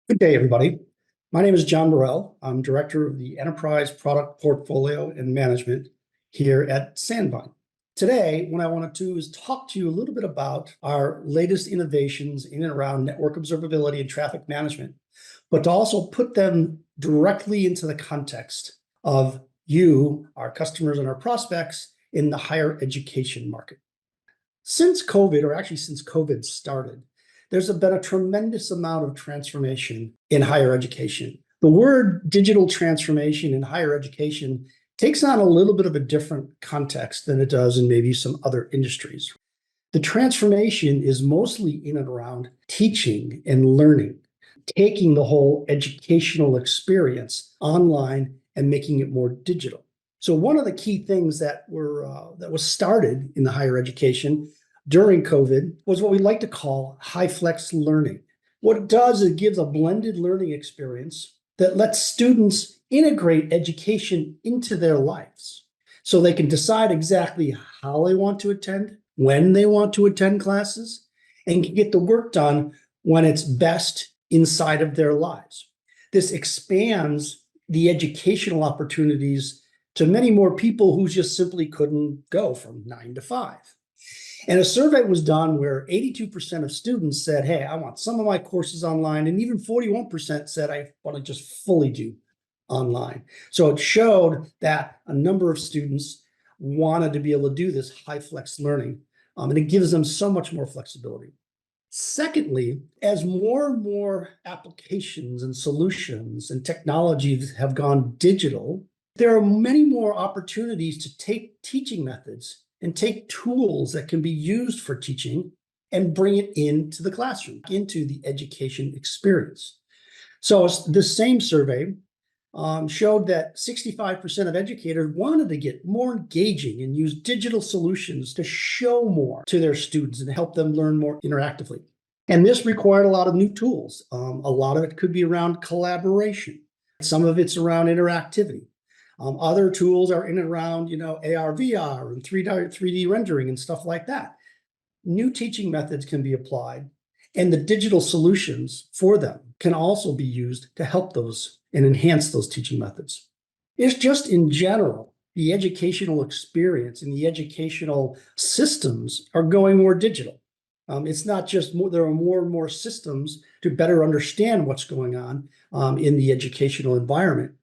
Good day, everybody. My name is John Burrell. I'm Director of the Enterprise Product Portfolio and Management here at Sandvine. Today, what I want to do is talk to you a little bit about our latest innovations in and around network observability and traffic management, but to also put them directly into the context of you, our customers and our prospects in the higher education market. Since COVID, or actually since COVID started, there's been a tremendous amount of transformation in higher education. The word digital transformation in higher education takes on a little bit of a different context than it does in maybe some other industries. The transformation is mostly in and around teaching and learning, taking the whole educational experience online and making it more digital. So one of the key things that was started in the higher education during COVID was what we like to call high flex learning. What it does is it gives a blended learning experience that lets students integrate education into their lives so they can decide exactly how they want to attend, when they want to attend classes, and can get the work done when it's best inside of their lives. This expands the educational opportunities to many more people who just simply couldn't go from 9 to 5. And a survey was done where 82% of students said, hey, I want some of my courses online. And even 41% said, I want to just fully do online. So it showed that a number of students wanted to be able to do this high flex learning. And it gives them so much more flexibility. Secondly, as more and more applications and solutions and technologies have gone digital, there are many more opportunities to take teaching methods and take tools that can be used for teaching and bring it into the classroom, into the education experience. So the same survey showed that 65% of educators wanted to get more engaging and use digital solutions to show more to their students and help them learn more interactively. And this required a lot of new tools. A lot of it could be around collaboration. Some of it's around interactivity. Other tools are in and around, AR, VR, and 3D rendering and stuff like that. New teaching methods can be applied, and the digital solutions for them can also be used to help those and enhance those teaching methods. It's just in general, the educational experience and the educational systems are going more digital. It's not just there are more and more systems to better understand what's going on in the educational environment.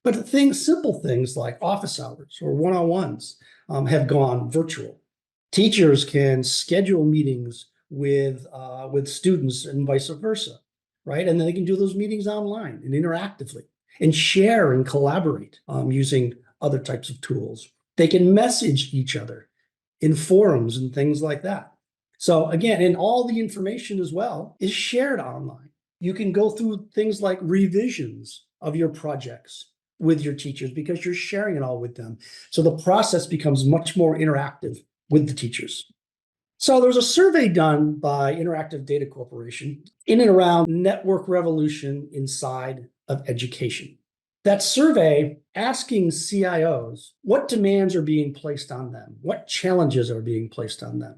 But simple things like office hours or one-on-ones have gone virtual. Teachers can schedule meetings with students and vice versa, right? And then they can do those meetings online and interactively and share and collaborate using other types of tools. They can message each other in forums and things like that. So again, and all the information as well is shared online. You can go through things like revisions of your projects with your teachers because you're sharing it all with them. So the process becomes much more interactive with the teachers. So there's a survey done by Interactive Data Corporation in and around network revolution inside of education. That survey asking CIOs what demands are being placed on them, what challenges are being placed on them.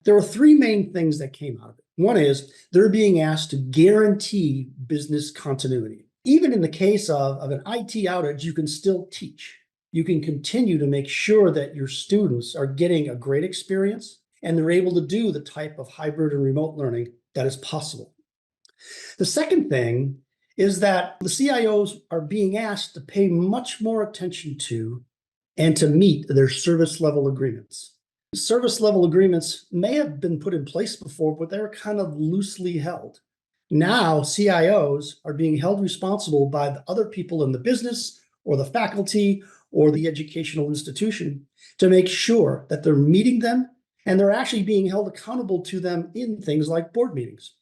There are three main things that came out of it. One is they're being asked to guarantee business continuity. Even in the case of an IT outage, you can still teach. You can continue to make sure that your students are getting a great experience and they're able to do the type of hybrid and remote learning that is possible. The second thing is that the CIOs are being asked to pay much more attention to and to meet their service level agreements. Service level agreements may have been put in place before, but they're kind of loosely held. Now, CIOs are being held responsible by the other people in the business or the faculty or the educational institution to make sure that they're meeting them and they're actually being held accountable to them in things like board meetings.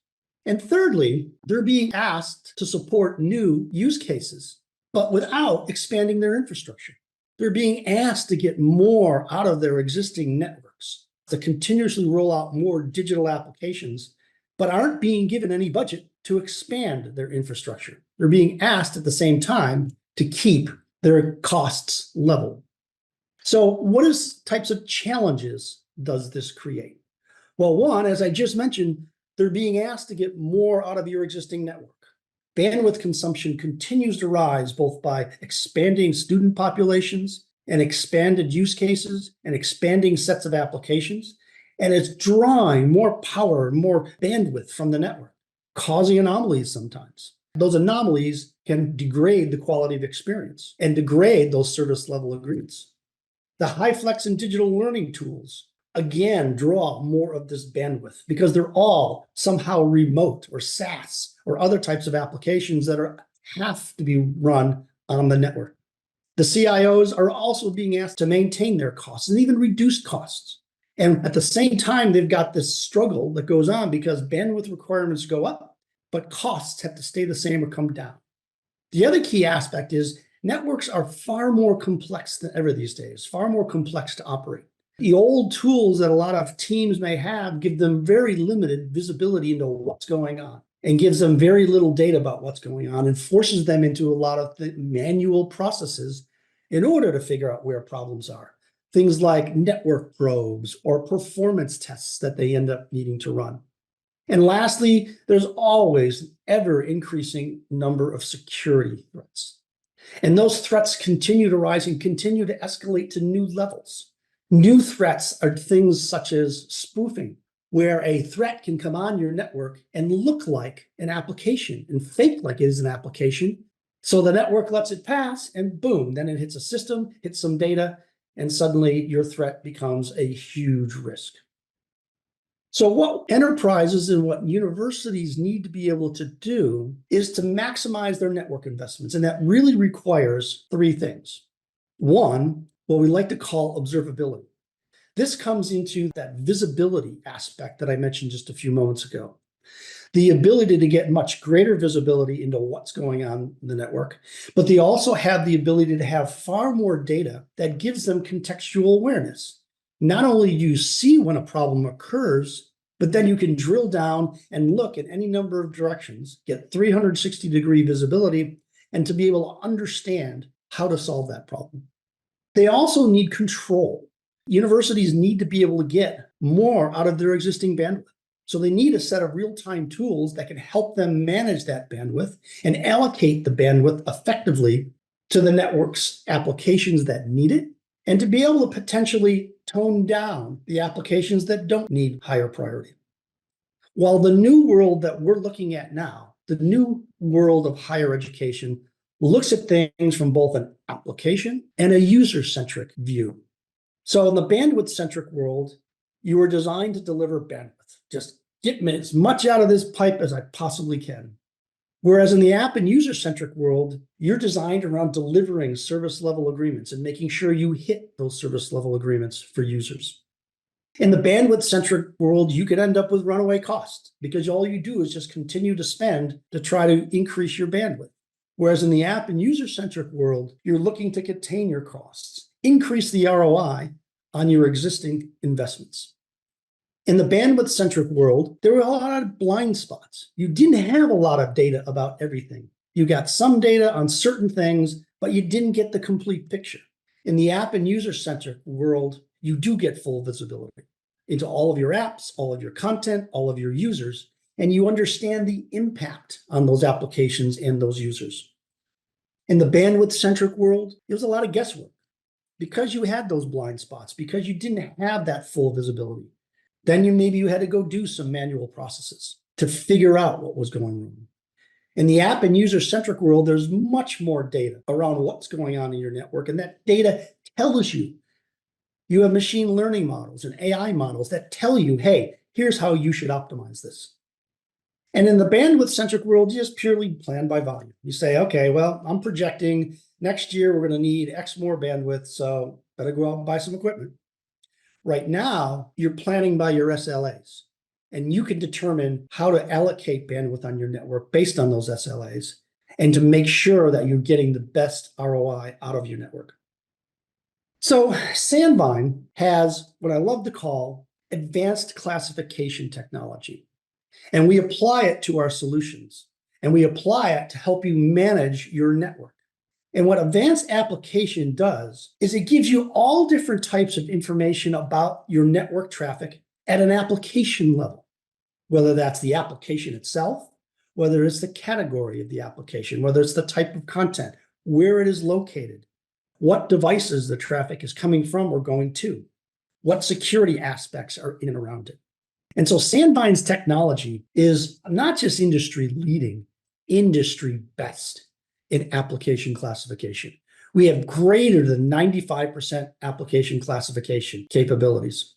And thirdly, they're being asked to support new use cases, but without expanding their infrastructure. They're being asked to get more out of their existing networks, to continuously roll out more digital applications, but aren't being given any budget to expand their infrastructure. They're being asked at the same time to keep their costs level. So what types of challenges does this create? Well, one, as I just mentioned, they're being asked to get more out of your existing network. bandwidth consumption continues to rise both by expanding student populations and expanded use cases and expanding sets of applications. And it's drawing more power, more bandwidth from the network, causing anomalies sometimes. Those anomalies can degrade the quality of experience and degrade those service level agreements. The high flex and digital learning tools, again, draw more of this bandwidth because they're all somehow remote or SaaS or other types of applications that have to be run on the network. The CIOs are also being asked to maintain their costs and even reduce costs. And at the same time, they've got this struggle that goes on because bandwidth requirements go up, but costs have to stay the same or come down. The other key aspect is networks are far more complex than ever these days, far more complex to operate. The old tools that a lot of teams may have give them very limited visibility into what's going on and gives them very little data about what's going on and forces them into a lot of the manual processes in order to figure out where problems are. Things like network probes or performance tests that they end up needing to run. And lastly, there's always an ever increasing number of security threats. And those threats continue to rise and continue to escalate to new levels. New threats are things such as spoofing, where a threat can come on your network and look like an application and fake like it is an application. So the network lets it pass and boom, then it hits a system, hits some data, and suddenly your threat becomes a huge risk. So what enterprises and what universities need to be able to do is to maximize their network investments. And that really requires three things. One, what we like to call observability. This comes into that visibility aspect that I mentioned just a few moments ago. The ability to get much greater visibility into what's going on in the network, but they also have the ability to have far more data that gives them contextual awareness. Not only do you see when a problem occurs, but then you can drill down and look at any number of directions, get 360-degree visibility, and to be able to understand how to solve that problem. They also need control. Universities need to be able to get more out of their existing bandwidth. So they need a set of real-time tools that can help them manage that bandwidth and allocate the bandwidth effectively to the network's applications that need it, and to be able to potentially tone down the applications that don't need higher priority. While the new world that we're looking at now, the new world of higher education, looks at things from both an application and a user-centric view. So in the bandwidth-centric world, you were designed to deliver bandwidth. Just get me as much out of this pipe as I possibly can. Whereas in the app and user-centric world, you're designed around delivering service-level agreements and making sure you hit those service-level agreements for users. In the bandwidth-centric world, you could end up with runaway costs because all you do is just continue to spend to try to increase your bandwidth. Whereas in the app and user-centric world, you're looking to contain your costs, increase the ROI on your existing investments. In the bandwidth-centric world, there were a lot of blind spots. You didn't have a lot of data about everything. You got some data on certain things, but you didn't get the complete picture. In the app and user-centric world, you do get full visibility into all of your apps, all of your content, all of your users, and you understand the impact on those applications and those users. In the bandwidth-centric world, there was a lot of guesswork because you had those blind spots, because you didn't have that full visibility. Then you had to go do some manual processes to figure out what was going on. In the app and user-centric world, there's much more data around what's going on in your network, and that data tells you. You have machine learning models and AI models that tell you, hey, here's how you should optimize this. And in the bandwidth-centric world, you just purely plan by volume. You say, okay, well, I'm projecting next year we're going to need X more bandwidth, so better go out and buy some equipment. Right now, you're planning by your SLAs, and you can determine how to allocate bandwidth on your network based on those SLAs and to make sure that you're getting the best ROI out of your network. So Sandvine has what I love to call advanced classification technology. And we apply it to our solutions, and we apply it to help you manage your network. And what advanced application does is it gives you all different types of information about your network traffic at an application level, whether that's the application itself, whether it's the category of the application, whether it's the type of content, where it is located, what devices the traffic is coming from or going to, what security aspects are in and around it. And so Sandvine's technology is not just industry leading, industry best in application classification. We have greater than 95% application classification capabilities.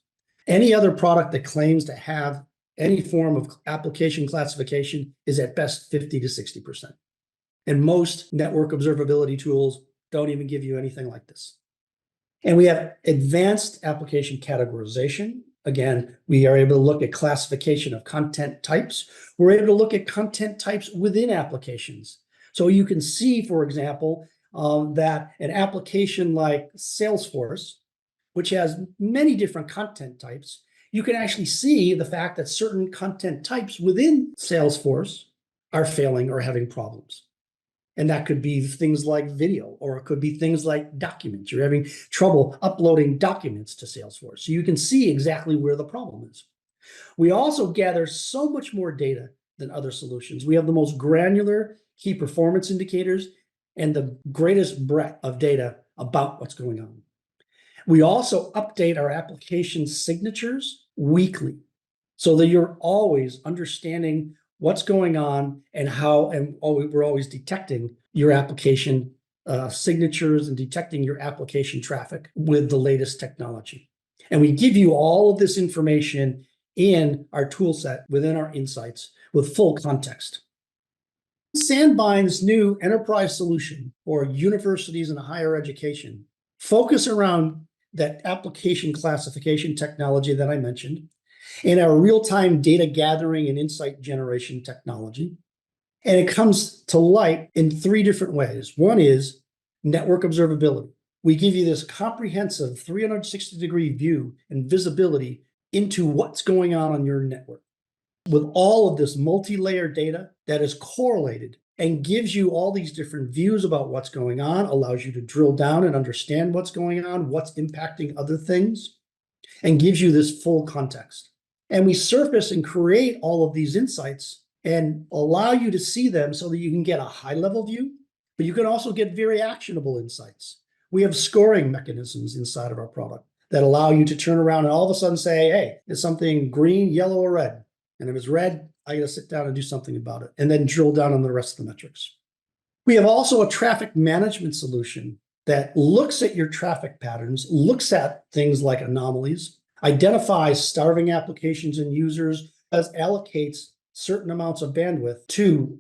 Any other product that claims to have any form of application classification is at best 50 to 60%. And most network observability tools don't even give you anything like this. And we have advanced application categorization. Again, we are able to look at classification of content types. We're able to look at content types within applications. So you can see, for example, that an application like Salesforce, which has many different content types, you can actually see the fact that certain content types within Salesforce are failing or having problems. And that could be things like video, or it could be things like documents. You're having trouble uploading documents to Salesforce. So you can see exactly where the problem is. We also gather so much more data than other solutions. We have the most granular key performance indicators and the greatest breadth of data about what's going on. We also update our application signatures weekly so that you're always understanding what's going on and how, and we're always detecting your application signatures and detecting your application traffic with the latest technology. And we give you all of this information in our tool set within our insights with full context. Sandvine's new enterprise solution for universities and higher education focus around that application classification technology that I mentioned, and our real-time data gathering and insight generation technology. And it comes to light in three different ways. One is network observability. We give you this comprehensive 360-degree view and visibility into what's going on your network, with all of this multi-layer data that is correlated and gives you all these different views about what's going on, allows you to drill down and understand what's going on, what's impacting other things, and gives you this full context. And we surface and create all of these insights and allow you to see them so that you can get a high-level view, but you can also get very actionable insights. We have scoring mechanisms inside of our product that allow you to turn around and all of a sudden say, hey, is something green, yellow, or red? And if it's red, I got to sit down and do something about it, and then drill down on the rest of the metrics. We have also a traffic management solution that looks at your traffic patterns, looks at things like anomalies, identifies starving applications and users, as allocates certain amounts of bandwidth to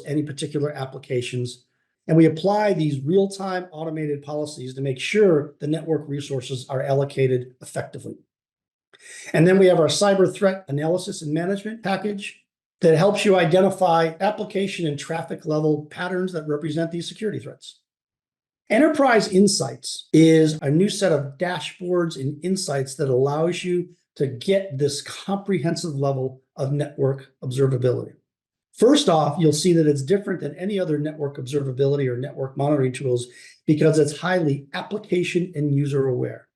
any particular applications. And we apply these real-time automated policies to make sure the network resources are allocated effectively. And then we have our cyber threat analysis and management package that helps you identify application and traffic level patterns that represent these security threats. Enterprise Insights is a new set of dashboards and insights that allows you to get this comprehensive level of network observability. First off, you'll see that it's different than any other network observability or network monitoring tools because it's highly application and user aware.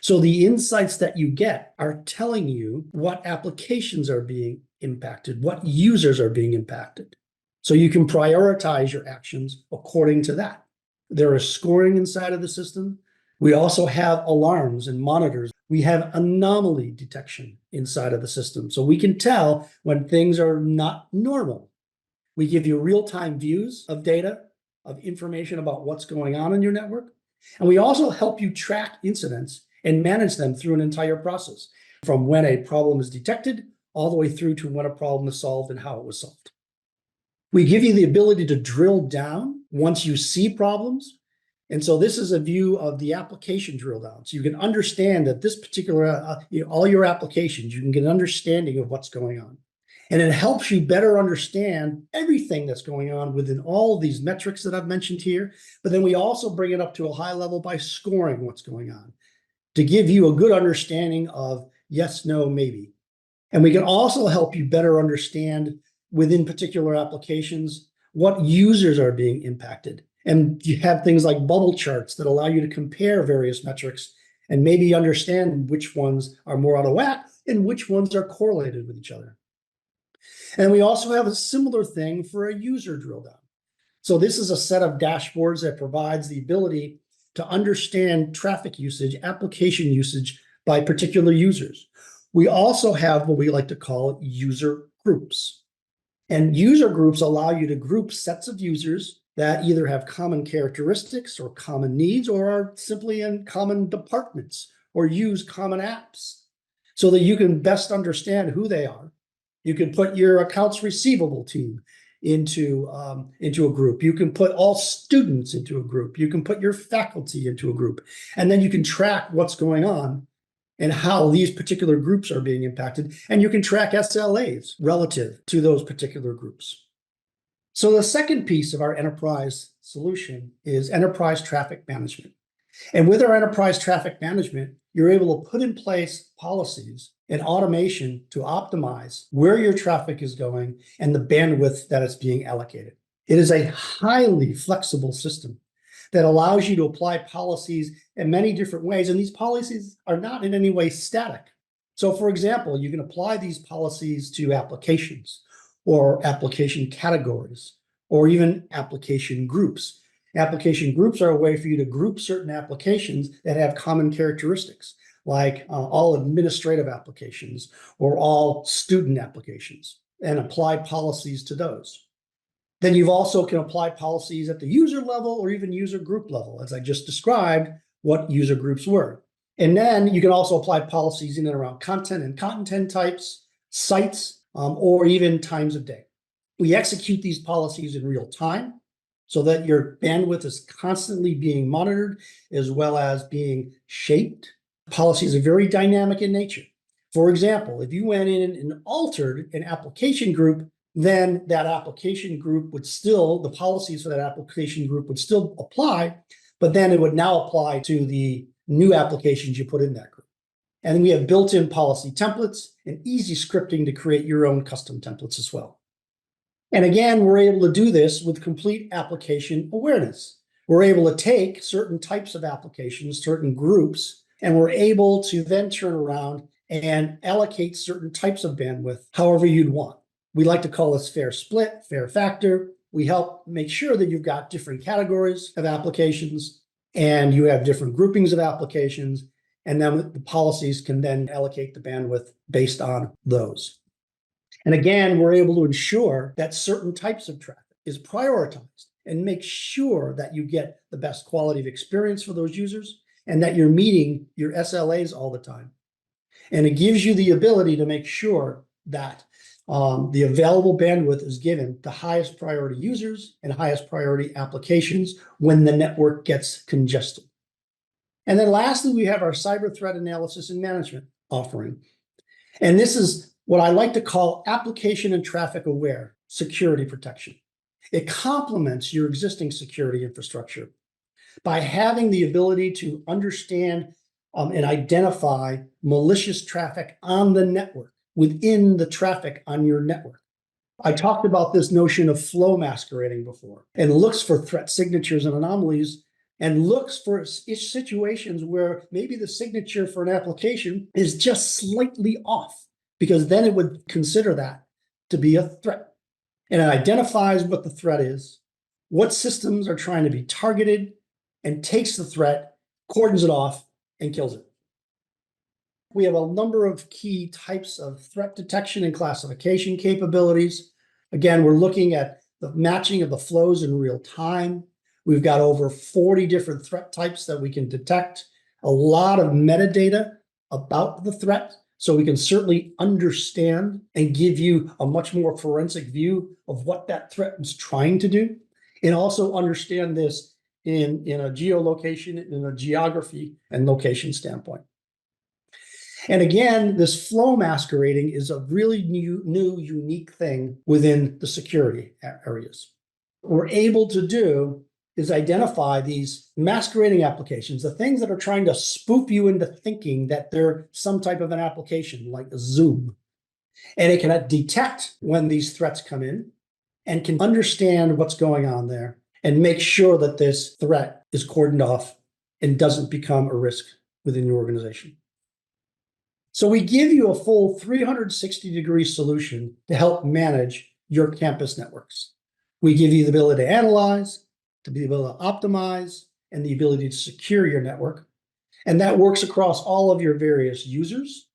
So the insights that you get are telling you what applications are being impacted, what users are being impacted. So you can prioritize your actions according to that. There is scoring inside of the system. We also have alarms and monitors. We have anomaly detection inside of the system. So we can tell when things are not normal. We give you real-time views of data, of information about what's going on in your network. And we also help you track incidents and manage them through an entire process, from when a problem is detected all the way through to when a problem is solved and how it was solved. We give you the ability to drill down once you see problems. And so this is a view of the application drill down. So you can understand that this particular, all your applications, you can get an understanding of what's going on. And it helps you better understand everything that's going on within all of these metrics that I've mentioned here. But then we also bring it up to a high level by scoring what's going on to give you a good understanding of yes, no, maybe. And we can also help you better understand within particular applications what users are being impacted. And you have things like bubble charts that allow you to compare various metrics and maybe understand which ones are more out of whack and which ones are correlated with each other. And we also have a similar thing for a user drill down. So this is a set of dashboards that provides the ability to understand traffic usage, application usage by particular users. We also have what we like to call user groups. And user groups allow you to group sets of users that either have common characteristics or common needs or are simply in common departments or use common apps so that you can best understand who they are. You can put your accounts receivable team into a group. You can put all students into a group. You can put your faculty into a group. And then you can track what's going on and how these particular groups are being impacted. And you can track SLAs relative to those particular groups. So the second piece of our enterprise solution is enterprise traffic management. And with our enterprise traffic management, you're able to put in place policies and automation to optimize where your traffic is going and the bandwidth that is being allocated. It is a highly flexible system that allows you to apply policies in many different ways. And these policies are not in any way static. So for example, you can apply these policies to applications or application categories or even application groups. Application groups are a way for you to group certain applications that have common characteristics, like all administrative applications or all student applications, and apply policies to those. Then you also can apply policies at the user level or even user group level, as I just described what user groups were. And then you can also apply policies in and around content and content types, sites, or even times of day. We execute these policies in real time so that your bandwidth is constantly being monitored as well as being shaped. Policies are very dynamic in nature. For example, if you went in and altered an application group, then that application group would still, the policies for that application group would still apply, but then it would now apply to the new applications you put in that group. And we have built-in policy templates and easy scripting to create your own custom templates as well. And again, we're able to do this with complete application awareness. We're able to take certain types of applications, certain groups, and we're able to then turn around and allocate certain types of bandwidth however you'd want. We like to call this fair split, fair factor. We help make sure that you've got different categories of applications and you have different groupings of applications, and then the policies can then allocate the bandwidth based on those. And again, we're able to ensure that certain types of traffic is prioritized and make sure that you get the best quality of experience for those users and that you're meeting your SLAs all the time. And it gives you the ability to make sure that the available bandwidth is given to highest priority users and highest priority applications when the network gets congested. And then lastly, we have our cyber threat analysis and management offering. And this is what I like to call application and traffic aware security protection. It complements your existing security infrastructure by having the ability to understand and identify malicious traffic on the network within the traffic on your network. I talked about this notion of flow masquerading before, and looks for threat signatures and anomalies and looks for situations where maybe the signature for an application is just slightly off, because then it would consider that to be a threat. And it identifies what the threat is, what systems are trying to be targeted, and takes the threat, cordons it off, and kills it. We have a number of key types of threat detection and classification capabilities. Again, we're looking at the matching of the flows in real time. We've got over 40 different threat types that we can detect, a lot of metadata about the threat, so we can certainly understand and give you a much more forensic view of what that threat is trying to do, and also understand this in a geolocation, in a geography and location standpoint. And again, this flow masquerading is a really new, unique thing within the security areas. What we're able to do is identify these masquerading applications, the things that are trying to spoof you into thinking that they're some type of an application like Zoom. And it can detect when these threats come in and can understand what's going on there and make sure that this threat is cordoned off and doesn't become a risk within your organization. So we give you a full 360-degree solution to help manage your campus networks. We give you the ability to analyze, to be able to optimize, and the ability to secure your network. And that works across all of your various users,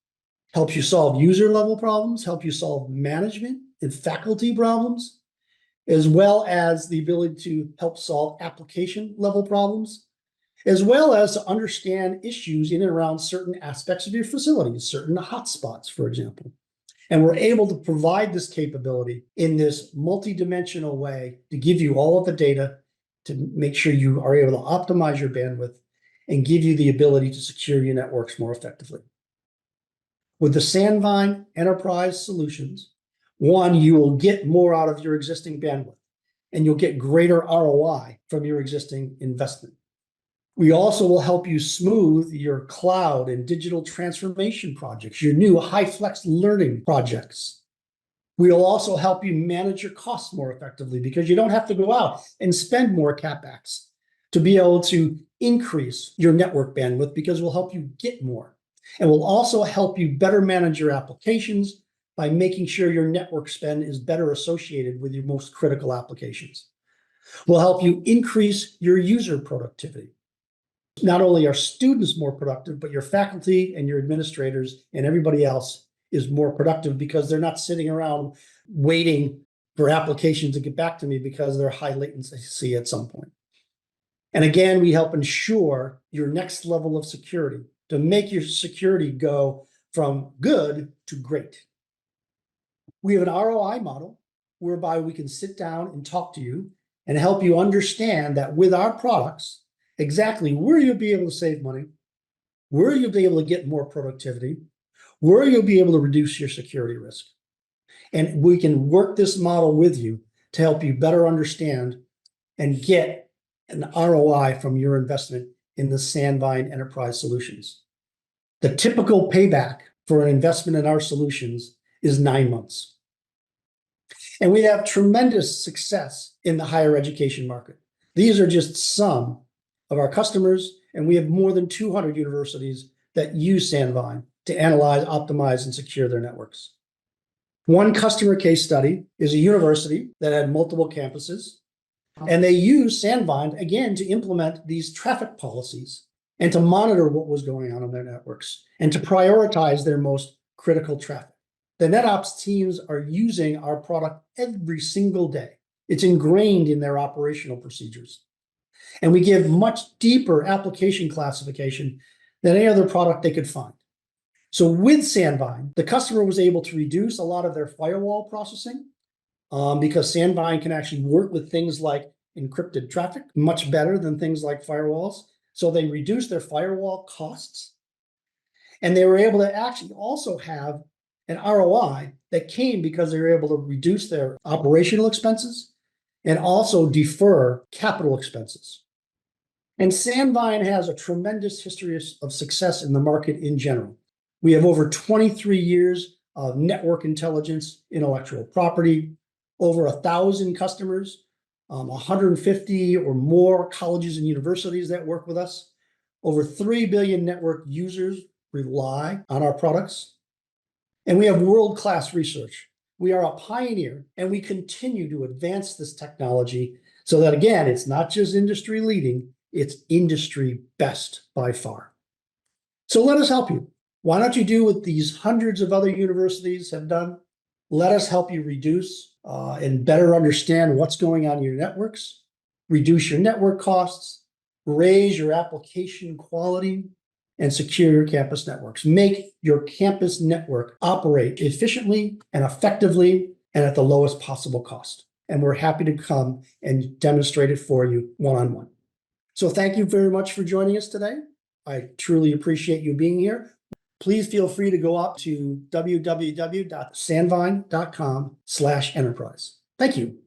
helps you solve user-level problems, help you solve management and faculty problems, as well as the ability to help solve application-level problems, as well as to understand issues in and around certain aspects of your facilities, certain hotspots, for example. And we're able to provide this capability in this multidimensional way to give you all of the data to make sure you are able to optimize your bandwidth and give you the ability to secure your networks more effectively. With the Sandvine Enterprise Solutions, one, you will get more out of your existing bandwidth, and you'll get greater ROI from your existing investment. We also will help you smooth your cloud and digital transformation projects, your new high-flex learning projects. We'll also help you manage your costs more effectively because you don't have to go out and spend more CapEx to be able to increase your network bandwidth because we'll help you get more. And we'll also help you better manage your applications by making sure your network spend is better associated with your most critical applications. We'll help you increase your user productivity. Not only are students more productive, but your faculty and your administrators and everybody else is more productive because they're not sitting around waiting for applications to get back to me because they're high latency at some point. And again, we help ensure your next level of security to make your security go from good to great. We have an ROI model whereby we can sit down and talk to you and help you understand that with our products, exactly where you'll be able to save money, where you'll be able to get more productivity, where you'll be able to reduce your security risk. And we can work this model with you to help you better understand and get an ROI from your investment in the Sandvine Enterprise Solutions. The typical payback for an investment in our solutions is 9 months. And we have tremendous success in the higher education market. These are just some of our customers, and we have more than 200 universities that use Sandvine to analyze, optimize, and secure their networks. One customer case study is a university that had multiple campuses, and they used Sandvine, again, to implement these traffic policies and to monitor what was going on their networks and to prioritize their most critical traffic. The NetOps teams are using our product every single day. It's ingrained in their operational procedures. And we give much deeper application classification than any other product they could find. So with Sandvine, the customer was able to reduce a lot of their firewall processing because Sandvine can actually work with things like encrypted traffic much better than things like firewalls. So they reduced their firewall costs. And they were able to actually also have an ROI that came because they were able to reduce their operational expenses and also defer capital expenses. And Sandvine has a tremendous history of success in the market in general. We have over 23 years of network intelligence, intellectual property, over 1,000 customers, 150 or more colleges and universities that work with us. Over 3 billion network users rely on our products. And we have world-class research. We are a pioneer, and we continue to advance this technology so that, again, it's not just industry leading, it's industry best by far. So let us help you. Why don't you do what these hundreds of other universities have done? Let us help you reduce and better understand what's going on in your networks, reduce your network costs, raise your application quality, and secure your campus networks. Make your campus network operate efficiently and effectively and at the lowest possible cost. And we're happy to come and demonstrate it for you one-on-one. So thank you very much for joining us today. I truly appreciate you being here. Please feel free to go up to www.sandvine.com/enterprise. Thank you.